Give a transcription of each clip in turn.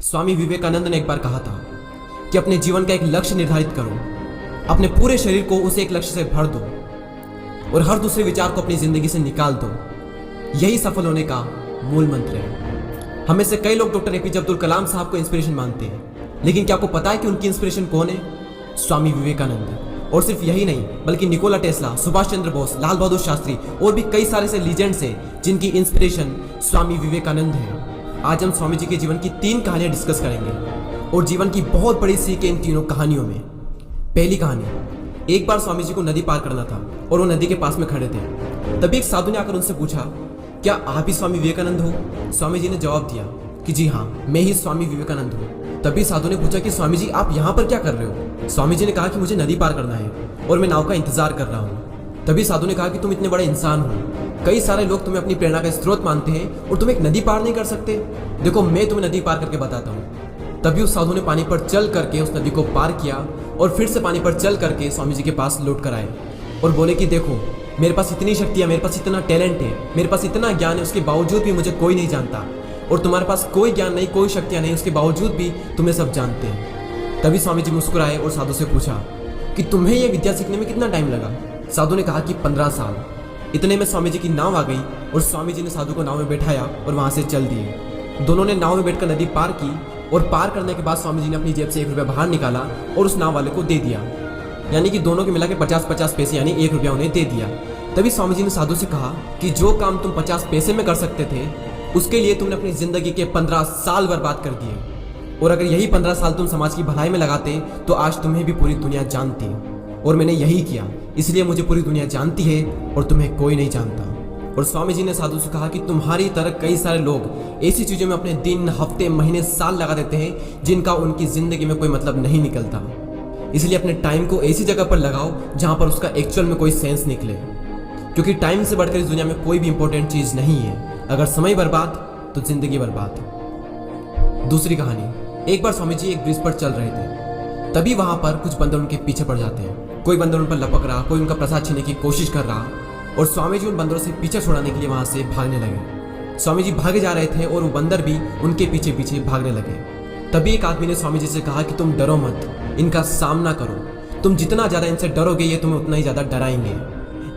स्वामी विवेकानंद ने एक बार कहा था कि अपने जीवन का एक लक्ष्य निर्धारित करो, अपने पूरे शरीर को उसे एक लक्ष्य से भर दो और हर दूसरे विचार को अपनी जिंदगी से निकाल दो। यही सफल होने का मूल मंत्र है। हमें से कई लोग डॉक्टर एपीजे अब्दुल कलाम साहब को इंस्पिरेशन मानते हैं, लेकिन क्या आपको पता है कि उनकी इंस्पिरेशन कौन है? स्वामी विवेकानंद। और सिर्फ यही नहीं, बल्कि निकोला टेस्ला, सुभाष चंद्र बोस, लाल बहादुर शास्त्री और भी कई सारे से लीजेंड्स हैं जिनकी इंस्पिरेशन स्वामी विवेकानंद है। आज हम स्वामी जी के जीवन की 3 कहानियां डिस्कस करेंगे और जीवन की बहुत बड़ी सीख है इन तीनों कहानियों में। पहली कहानी, एक बार स्वामी जी को नदी पार करना था और वो नदी के पास में खड़े थे। तभी एक साधु ने आकर उनसे पूछा, क्या आप ही स्वामी विवेकानंद हो? स्वामी जी ने जवाब दिया कि जी हाँ, मैं ही स्वामी विवेकानंद हूँ। तभी साधु ने पूछा कि स्वामी जी आप यहाँ पर क्या कर रहे हो? स्वामी जी ने कहा कि मुझे नदी पार करना है और मैं नाव का इंतजार कर रहा हूँ। तभी साधु ने कहा कि तुम इतने बड़े इंसान हो, कई सारे लोग तुम्हें अपनी प्रेरणा का स्रोत मानते हैं और तुम एक नदी पार नहीं कर सकते। देखो मैं तुम्हें नदी पार करके बताता हूँ। तभी उस साधु ने पानी पर चल करके उस नदी को पार किया और फिर से पानी पर चल करके स्वामी जी के पास लौट कर आए और बोले कि देखो मेरे पास इतनी शक्ति है, मेरे पास इतना टैलेंट है, मेरे पास इतना ज्ञान है, उसके बावजूद भी मुझे कोई नहीं जानता। और तुम्हारे पास कोई ज्ञान नहीं, कोई शक्तियाँ नहीं, उसके बावजूद भी तुम्हें सब जानते हैं। तभी स्वामी जी मुस्कुराए और साधु से पूछा कि तुम्हें यह विद्या सीखने में कितना टाइम लगा? साधु ने कहा कि 15 साल। इतने में स्वामी जी की नाव आ गई और स्वामी जी ने साधु को नाव में बैठाया और वहां से चल दिए। दोनों ने नाव में बैठकर नदी पार की और पार करने के बाद स्वामी जी ने अपनी जेब से 1 रुपया बाहर निकाला और उस नाव वाले को दे दिया। यानी कि दोनों के मिला के 50-50 पैसे यानी 1 रुपया उन्हें दे दिया। तभी स्वामी जी ने साधु से कहा कि जो काम तुम 50 पैसे में कर सकते थे उसके लिए तुमने अपनी जिंदगी के 15 साल बर्बाद कर दिए। और अगर यही 15 साल तुम समाज की भलाई में लगाते तो आज तुम्हें भी पूरी दुनिया जानती। और मैंने यही किया, इसलिए मुझे पूरी दुनिया जानती है और तुम्हें कोई नहीं जानता। और स्वामी जी ने साधु से कहा कि तुम्हारी तरह कई सारे लोग ऐसी चीज़ों में अपने दिन, हफ्ते, महीने, साल लगा देते हैं जिनका उनकी ज़िंदगी में कोई मतलब नहीं निकलता। इसलिए अपने टाइम को ऐसी जगह पर लगाओ जहाँ पर उसका एक्चुअल में कोई सेंस निकले, क्योंकि टाइम से बढ़कर इस दुनिया में कोई भी इंपॉर्टेंट चीज़ नहीं है। अगर समय बर्बाद तो जिंदगी बर्बाद। दूसरी कहानी, एक बार स्वामी जी एक ब्रिज पर चल रहे थे। तभी वहाँ पर कुछ बंदर उनके पीछे पड़ जाते हैं। कोई बंदर उन पर लपक रहा, कोई उनका प्रसाद छीनने की कोशिश कर रहा और स्वामी जी उन बंदरों से पीछे छुड़ाने के लिए वहां से भागने लगे। स्वामी जी भागे जा रहे थे और वो बंदर भी उनके पीछे पीछे भागने लगे। तभी एक आदमी ने स्वामी जी से कहा कि तुम डरो मत, इनका सामना करो। तुम जितना ज़्यादा इनसे डरोगे ये तुम्हें उतना ही ज़्यादा डराएंगे।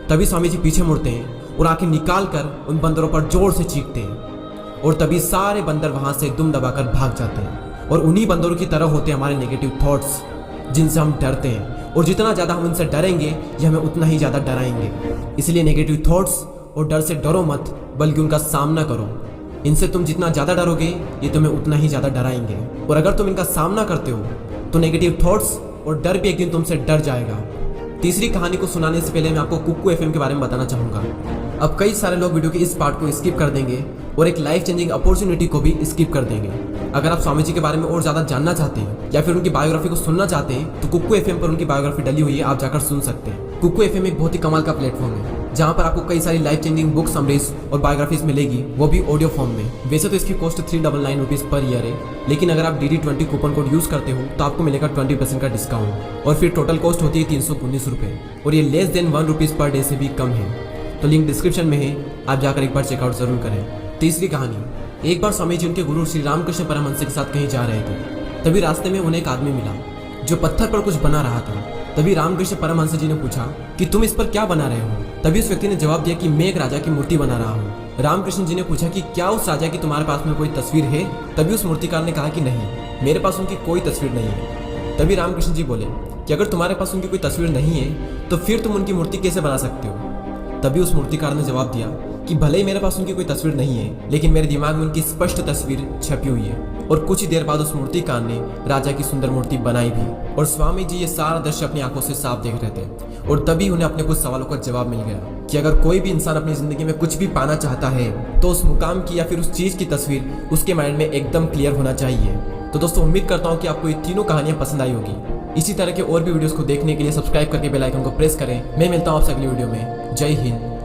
तभी स्वामी जी पीछे मुड़ते हैं और आंखें निकाल कर उन बंदरों पर जोर से चीखते हैं और तभी सारे बंदर वहां से दुम दबाकर भाग जाते हैं। और उन्हीं बंदरों की तरह होते हैं हमारे नेगेटिव थॉट्स जिनसे हम डरते हैं, और जितना ज़्यादा हम उनसे डरेंगे ये हमें उतना ही ज़्यादा डराएंगे। इसलिए नेगेटिव थॉट्स और डर से डरो मत, बल्कि उनका सामना करो। इनसे तुम जितना ज़्यादा डरोगे ये तुम्हें उतना ही ज़्यादा डराएंगे। और अगर तुम इनका सामना करते हो तो नेगेटिव थॉट्स और डर भी एक दिन तुमसे डर जाएगा। तीसरी कहानी को सुनाने से पहले मैं आपको कुक्कू एफएम के बारे में बताना चाहूँगा। अब कई सारे लोग वीडियो के इस पार्ट को स्किप कर देंगे और एक लाइफ चेंजिंग अपॉर्चुनिटी को भी स्किप कर देंगे। अगर आप स्वामी जी के बारे में और ज़्यादा जानना चाहते हैं या फिर उनकी बायोग्राफी को सुनना चाहते हैं तो कुक्कू एफएम पर उनकी बायोग्राफी डली हुई है, आप जाकर सुन सकते हैं। कुक्कू एफएम एक बहुत ही कमाल का प्लेटफॉर्म है जहाँ पर आपको कई सारी लाइफ चेंजिंग बुक समरीज और बायोग्राफीज मिलेगी, वो भी ऑडियो फॉर्म में। वैसे तो इसकी कॉस्ट 399 रुपीज़ पर ईयर है, लेकिन अगर आप DD20 कूपन कोड यूज़ करते हो तो आपको मिलेगा 20% का डिस्काउंट और फिर टोटल कॉस्ट होती है 319 रुपये और ये less than 1 rupees per day से भी कम है। तो लिंक डिस्क्रिप्शन में है, आप जाकर एक बार चेकआउट जरूर करें। तीसरी कहानी, एक बार स्वामी जी उनके गुरु श्री रामकृष्ण परमहंस के साथ कहीं जा रहे थे। तभी रास्ते में उन्हें एक आदमी मिला जो पत्थर पर कुछ बना रहा था। तभी रामकृष्ण परमहंस जी ने पूछा कि तुम इस पर क्या बना रहे हो? तभी उस व्यक्ति ने जवाब दिया कि मैं एक राजा की मूर्ति बना रहा हूँ। रामकृष्ण जी ने पूछा कि क्या उस राजा की तुम्हारे पास में कोई तस्वीर है? तभी उस मूर्तिकार ने कहा कि नहीं, मेरे पास उनकी कोई तस्वीर नहीं है। तभी रामकृष्ण जी बोले कि अगर तुम्हारे पास उनकी कोई तस्वीर नहीं है तो फिर तुम उनकी मूर्ति कैसे बना सकते हो? तभी उस मूर्तिकार ने जवाब दिया कि भले ही मेरे पास उनकी कोई तस्वीर नहीं है, लेकिन मेरे दिमाग में उनकी स्पष्ट तस्वीर छपी हुई है। और कुछ ही देर बाद उस मूर्तिकार ने राजा की सुंदर मूर्ति बनाई भी। और स्वामी जी ये सारा दृश्य अपनी आंखों से साफ देख रहे थे और तभी उन्हें अपने कुछ सवालों का जवाब मिल गया कि अगर कोई भी इंसान अपनी जिंदगी में कुछ भी पाना चाहता है तो उस मुकाम की या फिर उस चीज की तस्वीर उसके माइंड में एकदम क्लियर होना चाहिए। तो दोस्तों उम्मीद करता हूँ कि आपको ये तीनों कहानियां पसंद आई होगी। इसी तरह के और भी वीडियोस को देखने के लिए सब्सक्राइब करके बेल आइकन को प्रेस करें। मैं मिलता हूँ आपसे अगली वीडियो में। जय हिंद।